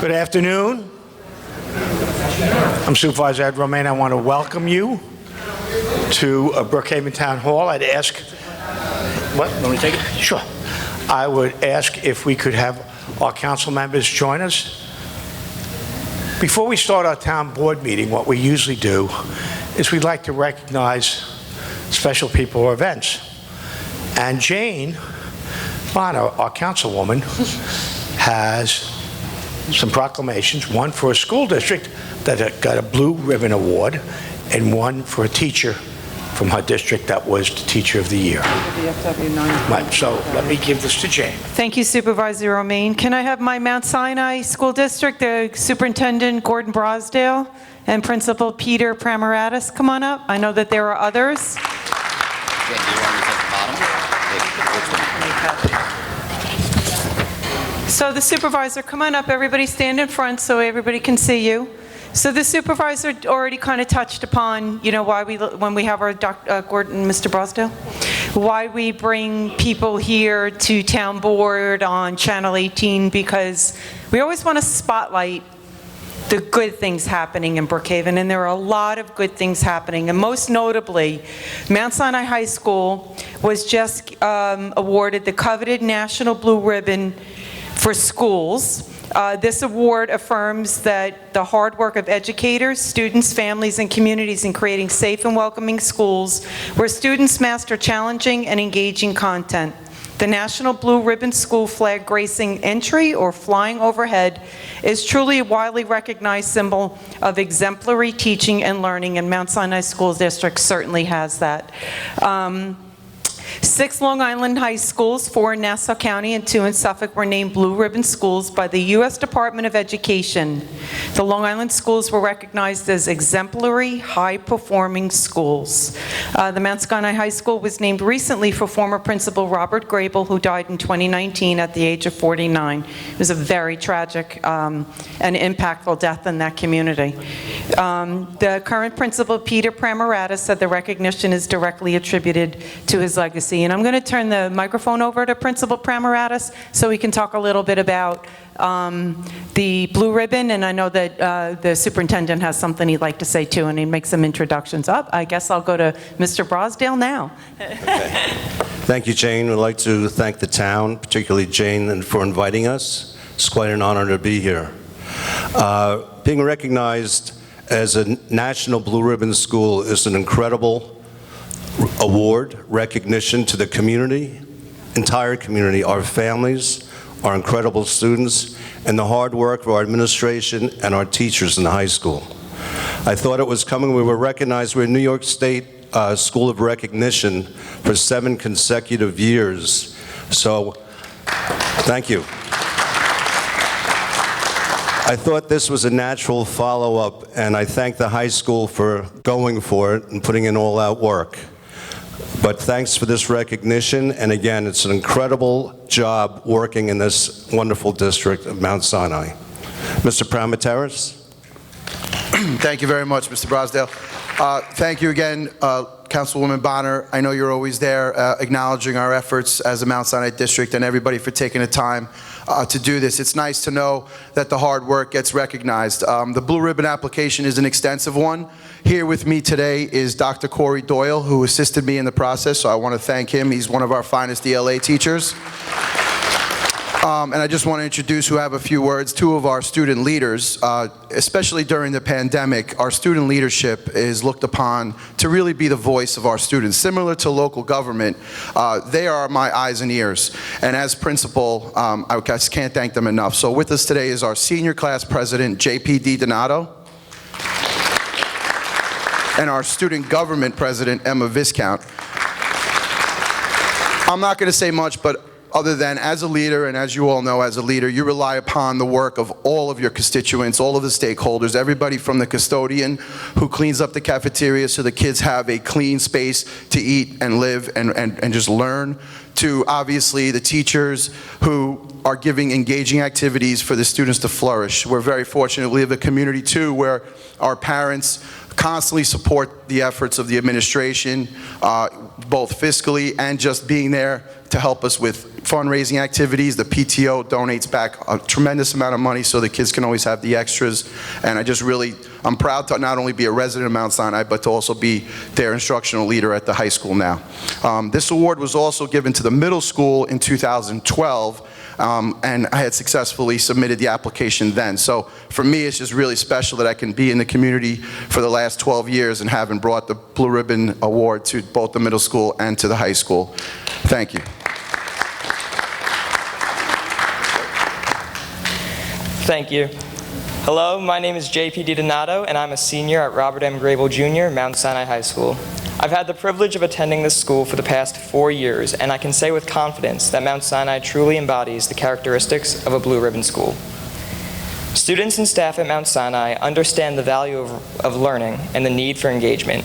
Good afternoon. I'm Supervisor Ed Romaine. I want to welcome you to Brookhaven Town Hall. I'd ask, what, let me take it? Sure. I would ask if we could have our council members join us. Before we start our town board meeting, what we usually do is we'd like to recognize special people or events. And Jane Bonner, our councilwoman, has some proclamations, one for a school district that got a Blue Ribbon Award, and one for a teacher from her district that was the Teacher of the Year. Right, so let me give this to Jane. Thank you, Supervisor Romaine. Can I have my Mount Sinai School District, the Superintendent Gordon Brosdale and Principal Peter Pramaratis come on up? I know that there are others. So the supervisor, come on up, everybody stand in front so everybody can see you. So the supervisor already kind of touched upon, you know, why when we have our Gordon, Mr. Brosdale, why we bring people here to town board on Channel 18, because we always want to spotlight the good things happening in Brookhaven, and there are a lot of good things happening, and most notably, Mount Sinai High School was just awarded the coveted National Blue Ribbon for schools. This award affirms that the hard work of educators, students, families, and communities in creating safe and welcoming schools where students master challenging and engaging content. The National Blue Ribbon School flag gracing entry or flying overhead is truly a widely recognized symbol of exemplary teaching and learning, and Mount Sinai School District certainly has that. 6 Long Island high schools, 4 in Nassau County and 2 in Suffolk, were named Blue Ribbon Schools by the U.S. Department of Education. The Long Island schools were recognized as exemplary, high-performing schools. The Mount Sinai High School was named recently for former principal Robert Grable, who died in 2019 at the age of 49. It was a very tragic and impactful death in that community. The current principal, Peter Pramaratis, said the recognition is directly attributed to his legacy. And I'm going to turn the microphone over to Principal Pramaratis so we can talk a little bit about the Blue Ribbon, and I know that the superintendent has something he'd like to say too, and he'd make some introductions. I guess I'll go to Mr. Brosdale now. Okay. Thank you, Jane. We'd like to thank the town, particularly Jane, for inviting us. It's quite an honor to be here. Being recognized as a National Blue Ribbon School is an incredible award, recognition to the community, entire community, our families, our incredible students, and the hard work of our administration and our teachers in the high school. I thought it was coming. We were recognized. We're in New York State School of Recognition for 7 consecutive years. So, thank you. I thought this was a natural follow-up, and I thank the high school for going for it and putting in all-out work. But thanks for this recognition, and again, it's an incredible job working in this wonderful district of Mount Sinai. Mr. Pramataris? Thank you very much, Mr. Brosdale. Thank you again, Councilwoman Bonner. I know you're always there acknowledging our efforts as a Mount Sinai district, and everybody for taking the time to do this. It's nice to know that the hard work gets recognized. The Blue Ribbon application is an extensive one. Here with me today is Dr. Corey Doyle, who assisted me in the process, so I want to thank him. He's one of our finest ELA teachers. And I just want to introduce, who have a few words, 2 of our student leaders. Especially during the pandemic, our student leadership is looked upon to really be the voice of our students. Similar to local government, they are my eyes and ears. And as principal, I just can't thank them enough. So with us today is our senior class president, JP Donato, and our student government president, Emma Viscount. I'm not going to say much, but other than as a leader, and as you all know, as a leader, you rely upon the work of all of your constituents, all of the stakeholders, everybody from the custodian who cleans up the cafeteria so the kids have a clean space to eat and live and just learn, to obviously the teachers who are giving engaging activities for the students to flourish. We're very fortunate. We live in a community, too, where our parents constantly support the efforts of the administration, both fiscally and just being there to help us with fundraising activities. The PTO donates back a tremendous amount of money so the kids can always have the extras. And I'm proud to not only be a resident of Mount Sinai, but to also be their instructional leader at the high school now. This award was also given to the middle school in 2012, and I had successfully submitted the application then. So for me, it's just really special that I can be in the community for the last 12 years and having brought the Blue Ribbon Award to both the middle school and to the high school. Thank you. Thank you. Hello, my name is JP DiDonato, and I'm a senior at Robert M. Grable Jr., Mount Sinai High School. I've had the privilege of attending this school for the past 4 years, and I can say with confidence that Mount Sinai truly embodies the characteristics of a blue ribbon school. Students and staff at Mount Sinai understand the value of learning and the need for engagement.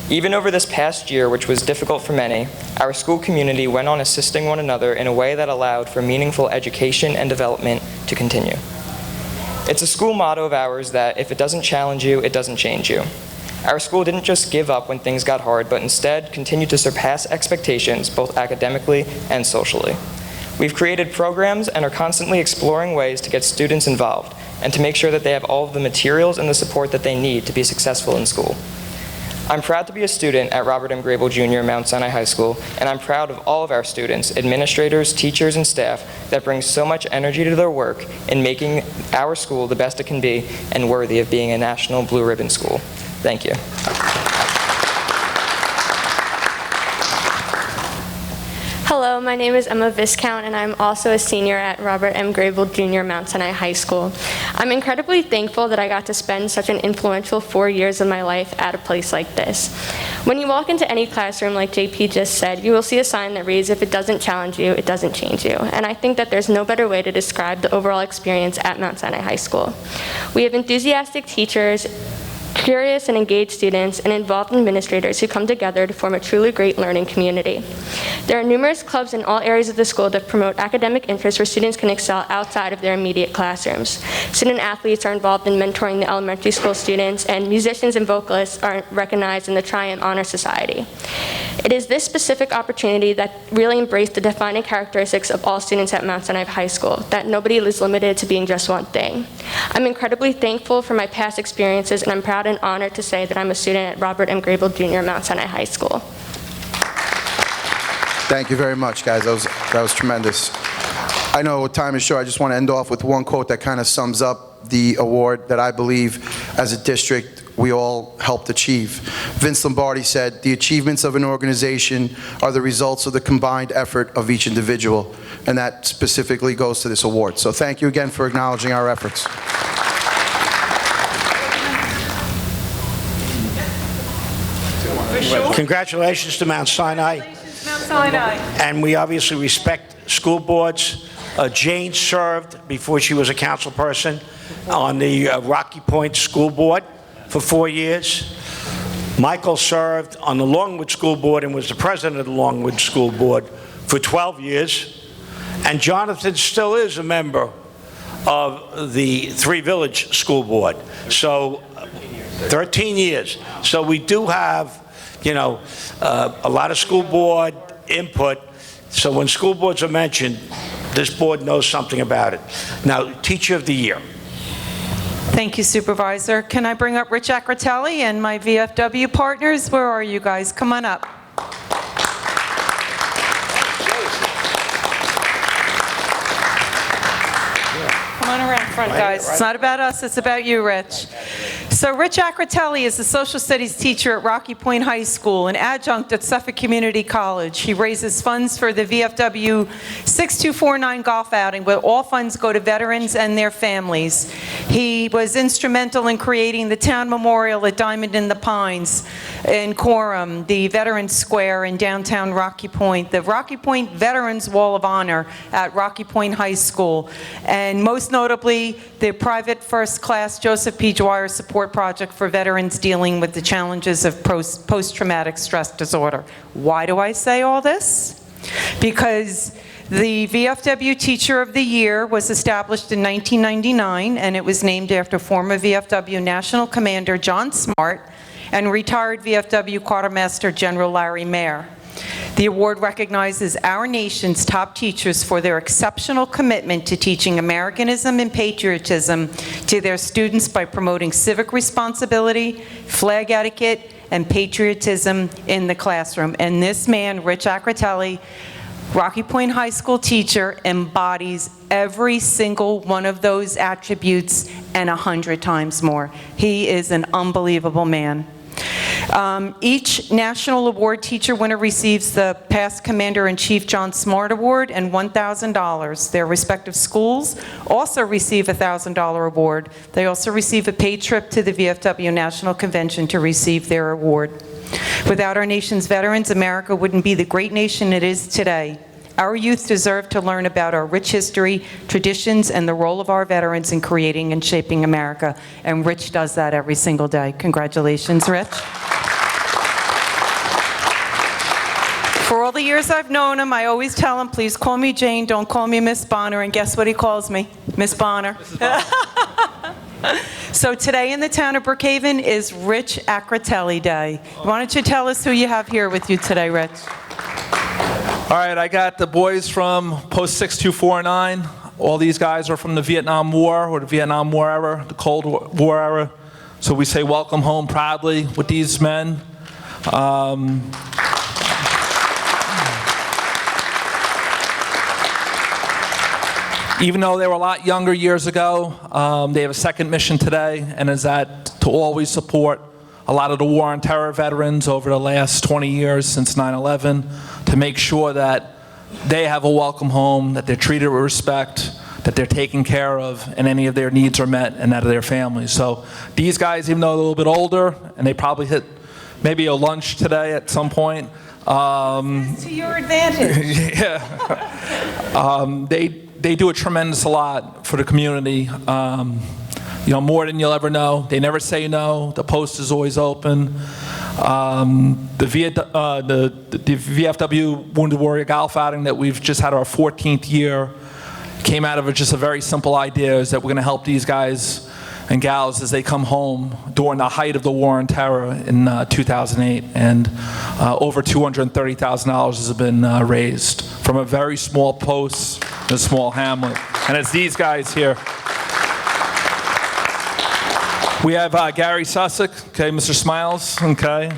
Even over this past year, which was difficult for many, our school community went on assisting one another in a way that allowed for meaningful education and development to continue. It's a school motto of ours that if it doesn't challenge you, it doesn't change you. Our school didn't just give up when things got hard, but instead continued to surpass expectations both academically and socially. We've created programs and are constantly exploring ways to get students involved and to make sure that they have all of the materials and the support that they need to be successful in school. I'm proud to be a student at Robert M. Grable Jr. Mount Sinai High School, and I'm proud of all of our students, administrators, teachers, and staff that bring so much energy to their work in making our school the best it can be and worthy of being a national blue ribbon school. Thank you. Hello, my name is Emma Viscount, and I'm also a senior at Robert M. Grable Jr. Mount Sinai High School. I'm incredibly thankful that I got to spend such an influential 4 years of my life at a place like this. When you walk into any classroom, like JP just said, you will see a sign that reads, "If it doesn't challenge you, it doesn't change you." And I think that there's no better way to describe the overall experience at Mount Sinai High School. We have enthusiastic teachers, curious and engaged students, and involved administrators who come together to form a truly great learning community. There are numerous clubs in all areas of the school that promote academic interests where students can excel outside of their immediate classrooms. Student athletes are involved in mentoring the elementary school students, and musicians and vocalists are recognized in the Triumph Honor Society. It is this specific opportunity that really embraced the defining characteristics of all students at Mount Sinai High School, that nobody is limited to being just one thing. I'm incredibly thankful for my past experiences, and I'm proud and honored to say that I'm a student at Robert M. Grable Jr. Mount Sinai High School. Thank you very much, guys. That was tremendous. I know time is short. I just want to end off with one quote that kind of sums up the award that I believe, as a district, we all helped achieve. Vince Lombardi said, "The achievements of an organization are the results of the combined effort of each individual," and that specifically goes to this award. So thank you again for acknowledging our efforts. Congratulations to Mount Sinai. Mount Sinai. And we obviously respect school boards. Jane served, before she was a council person, on the Rocky Point School Board for 4 years. Michael served on the Longwood School Board and was the president of the Longwood School Board for 12 years. And Jonathan still is a member of the Three Village School Board. So 13 years. So we do have, a lot of school board input. So when school boards are mentioned, this board knows something about it. Now, Teacher of the Year. Thank you, Supervisor. Can I bring up Rich Acratelli and my VFW partners? Where are you guys? Come on up. Come on around front, guys. It's not about us, it's about you, Rich. So Rich Acratelli is a social studies teacher at Rocky Point High School, an adjunct at Suffolk Community College. He raises funds for the VFW 6249 golf outing, where all funds go to veterans and their families. He was instrumental in creating the town memorial at Diamond in the Pines in Coram, the Veterans Square in downtown Rocky Point, the Rocky Point Veterans Wall of Honor at Rocky Point High School, and most notably, the private first-class Joseph P. Dwyer support project for veterans dealing with the challenges of post-traumatic stress disorder. Why do I say all this? Because The VFW Teacher of the Year was established in 1999, and it was named after former VFW National Commander John Smart and retired VFW Quartermaster General Larry Mayer. The award recognizes our nation's top teachers for their exceptional commitment to teaching Americanism and patriotism to their students by promoting civic responsibility, flag etiquette, and patriotism in the classroom. And this man, Rich Acratelli, Rocky Point High School teacher, embodies every single one of those attributes and 100 times more. He is an unbelievable man. Each National Award teacher winner receives the past Commander-in-Chief John Smart Award and $1,000. Their respective schools also receive a $1,000 award. They also receive a paid trip to the VFW National Convention to receive their award. Without our nation's veterans, America wouldn't be the great nation it is today. Our youth deserve to learn about our rich history, traditions, and the role of our veterans in creating and shaping America. And Rich does that every single day. Congratulations, Rich. For all the years I've known him, I always tell him, please call me Jane, don't call me Miss Bonner. And guess what he calls me? Miss Bonner. So today in the town of Brookhaven is Rich Acratelli Day. Why don't you tell us who you have here with you today, Rich? All right, I got the boys from Post 6249. All these guys are from the Vietnam War or the Vietnam War era, the Cold War era. So we say welcome home proudly with these men. Even though they were a lot younger years ago, they have a second mission today, and is that to always support a lot of the war on terror veterans over the last 20 years since 9/11, to make sure that they have a welcome home, that they're treated with respect, that they're taken care of, and any of their needs are met, and that of their families. So these guys, even though they're a little bit older, and they probably hit maybe a lunch today at some point. To your advantage. Yeah. They do a tremendous lot for the community. More than you'll ever know. They never say no. The post is always open. The VFW Wounded Warrior Golf outing that we've just had our 14th year came out of just a very simple idea, is that we're going to help these guys and gals as they come home during the height of the war on terror in 2008. And over $230,000 has been raised from a very small post in a small hamlet. And it's these guys here. We have Gary Sussex, okay, Mr. Smiles, okay.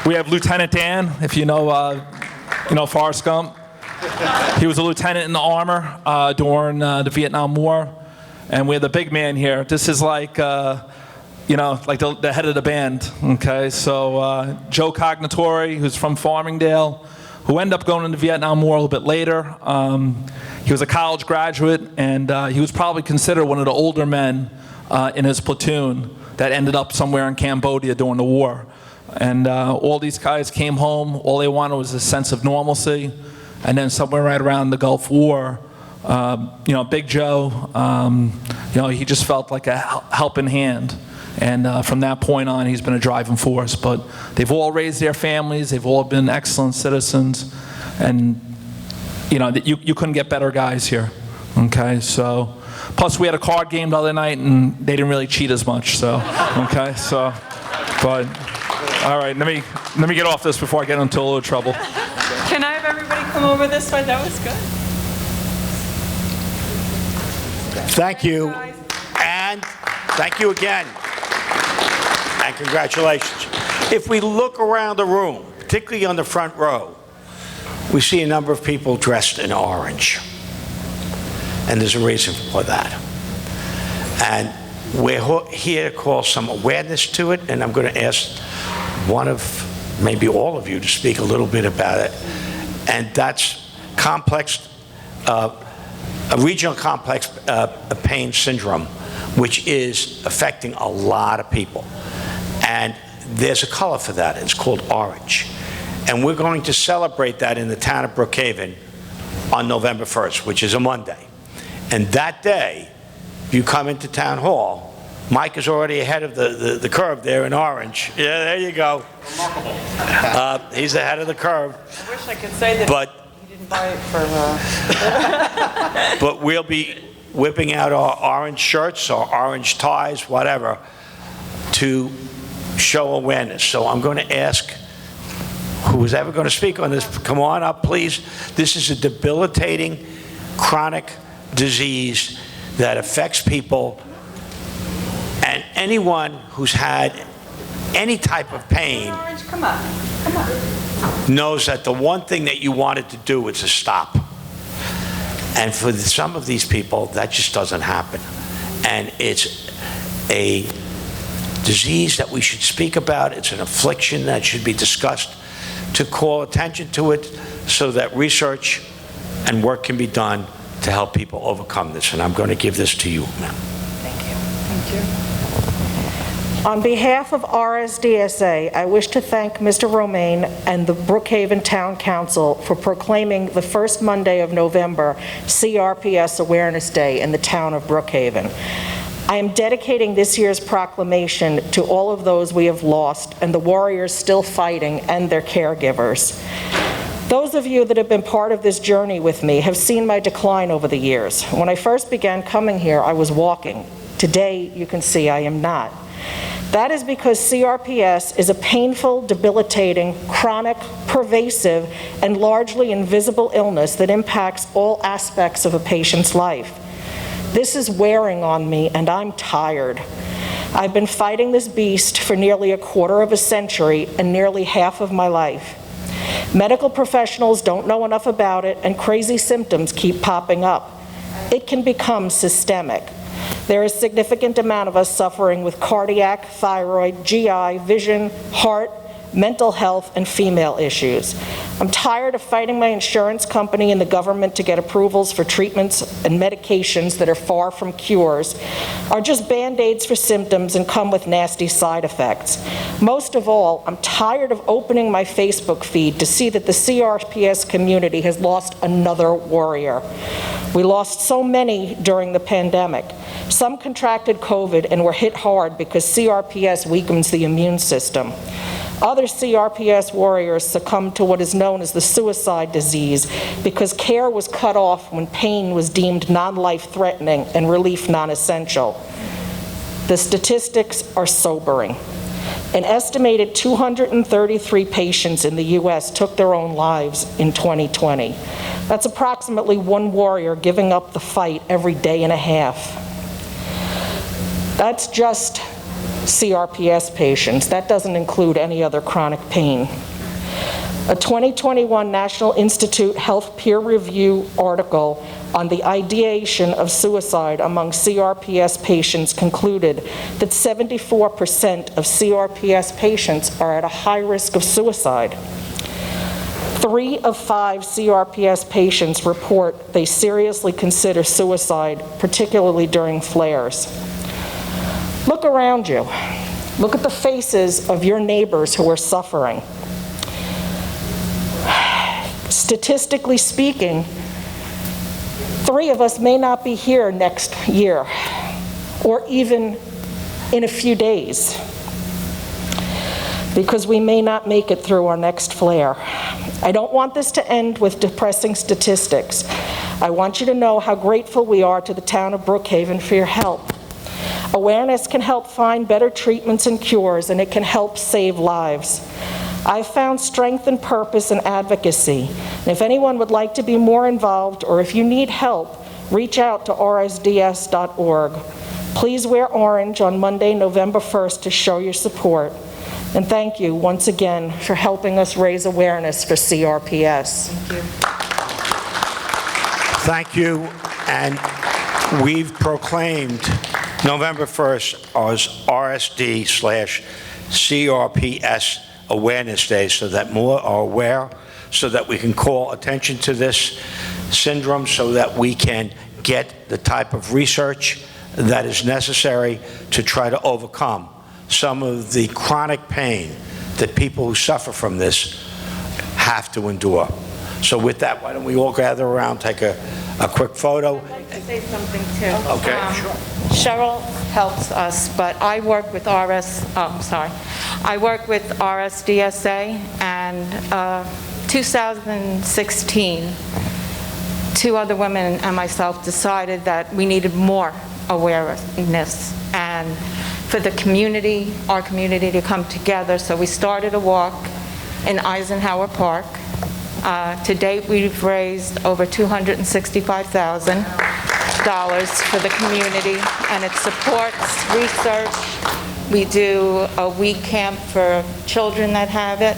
We have Lieutenant Dan, if you know Forrest Gump. He was a lieutenant in the armor during the Vietnam War. And we have the big man here. This is like, like the head of the band, okay? So Joe Cognatori, who's from Farmingdale, who ended up going into the Vietnam War a little bit later. He was a college graduate, and he was probably considered one of the older men in his platoon that ended up somewhere in Cambodia during the war. And all these guys came home, all they wanted was a sense of normalcy. And then somewhere right around the Gulf War, Big Joe, he just felt like a helping hand. And from that point on, he's been a driving force. But they've all raised their families, they've all been excellent citizens. And, you couldn't get better guys here, okay? So, plus we had a card game the other night, and they didn't really cheat as much, so, okay? So, but, all right, let me get off this before I get into a little trouble. Can I have everybody come over this way? That was good. Thank you. And thank you again. And congratulations. If we look around the room, particularly on the front row, we see a number of people dressed in orange. And there's a reason for that. And we're here to call some awareness to it, and I'm going to ask one of, maybe all of you, to speak a little bit about it. And that's a regional complex pain syndrome, which is affecting a lot of people. And there's a color for that. It's called orange. And we're going to celebrate that in the town of Brookhaven on November 1st, which is a Monday. And that day, you come into town hall, Mike is already ahead of the curve there in orange. Yeah, there you go. He's ahead of the curve. I wish I could say that. But didn't buy it for, But we'll be whipping out our orange shirts or orange ties, whatever, to show awareness. So I'm going to ask who's ever going to speak on this, come on up, please. This is a debilitating, chronic disease that affects people, and anyone who's had any type of pain come on. knows that the one thing that you wanted to do is to stop. And for some of these people, that just doesn't happen. And it's a disease that we should speak about. It's an affliction that should be discussed, to call attention to it so that research and work can be done to help people overcome this. And I'm going to give this to you, ma'am. On behalf of RSDSA, I wish to thank Mr. Romaine and the Brookhaven Town Council for proclaiming the first Monday of November CRPS Awareness Day in the town of Brookhaven. I am dedicating this year's proclamation to all of those we have lost and the warriors still fighting and their caregivers. Those of you that have been part of this journey with me have seen my decline over the years. When I first began coming here, I was walking. Today, you can see I am not. That is because CRPS is a painful, debilitating, chronic, pervasive, and largely invisible illness that impacts all aspects of a patient's life. This is wearing on me, and I'm tired. I've been fighting this beast for nearly a quarter of a century and nearly half of my life. Medical professionals don't know enough about it, and crazy symptoms keep popping up. It can become systemic. There is a significant amount of us suffering with cardiac, thyroid, GI, vision, heart, mental health, and female issues. I'm tired of fighting my insurance company and the government to get approvals for treatments and medications that are far from cures, are just Band-Aids for symptoms and come with nasty side effects. Most of all, I'm tired of opening my Facebook feed to see that the CRPS community has lost another warrior. We lost so many during the pandemic. Some contracted COVID and were hit hard because CRPS weakens the immune system. Other CRPS warriors succumbed to what is known as the suicide disease because care was cut off when pain was deemed non-life-threatening and relief non-essential. The statistics are sobering. An estimated 233 patients in the U.S. took their own lives in 2020. That's approximately one warrior giving up the fight every day and a half. That's just CRPS patients. That doesn't include any other chronic pain. A 2021 National Institute Health peer review article on the ideation of suicide among CRPS patients concluded that 74% of CRPS patients are at a high risk of suicide. 3 of 5 CRPS patients report they seriously consider suicide, particularly during flares. Look around you. Look at the faces of your neighbors who are suffering. Statistically speaking, 3 of us may not be here next year, or even in a few days, because we may not make it through our next flare. I don't want this to end with depressing statistics. I want you to know how grateful we are to the town of Brookhaven for your help. Awareness can help find better treatments and cures, and it can help save lives. I've found strength and purpose in advocacy. And if anyone would like to be more involved, or if you need help, reach out to rsds.org. Please wear orange on Monday, November 1st to show your support. And thank you once again for helping us raise awareness for CRPS. Thank you. And we've proclaimed November 1st as RSD/CRPS Awareness Day so that more are aware, so that we can call attention to this syndrome, so that we can get the type of research that is necessary to try to overcome some of the chronic pain that people who suffer from this have to endure. So with that, why don't we all gather around, take a quick photo. I'd like to say something too. Okay, sure. Cheryl helps us, but I work with I work with RSDSA, and 2016, two other women and myself decided that we needed more awareness and for the community, our community to come together. So we started a walk in Eisenhower Park. To date, we've raised over $265,000 for the community, and it supports research. We do a week camp for children that have it,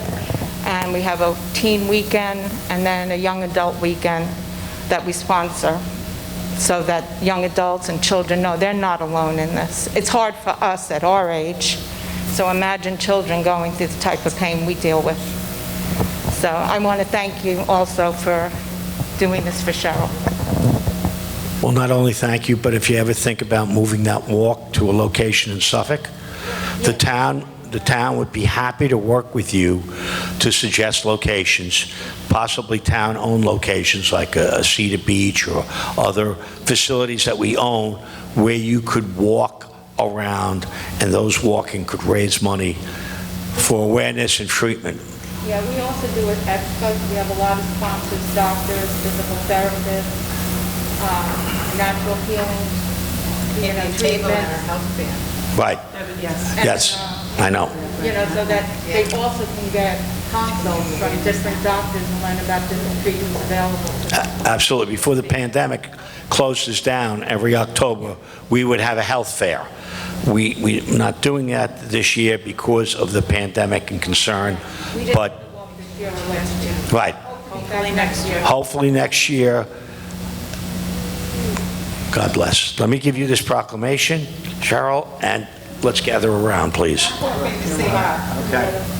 and we have a teen weekend, and then a young adult weekend that we sponsor, so that young adults and children know they're not alone in this. It's hard for us at our age, so imagine children going through the type of pain we deal with. So I want to thank you also for doing this for Cheryl. Well, not only thank you, but if you ever think about moving that walk to a location in Suffolk, the town would be happy to work with you to suggest locations, possibly town-owned locations like a Cedar Beach or other facilities that we own where you could walk around and those walking could raise money for awareness and treatment. Yeah, we also do it extras. We have a lot of sponsors, doctors, physical therapists, natural healing, treatment. Right. Yes, I know. So that they also can get consults from different doctors and learn about different treatments available. Absolutely. Before the pandemic closes down every October, we would have a health fair. We're not doing that this year because of the pandemic and concern, but This year or last year. right. Hopefully next year. Hopefully next year. God bless. Let me give you this proclamation, Cheryl, and let's gather around, please. Okay.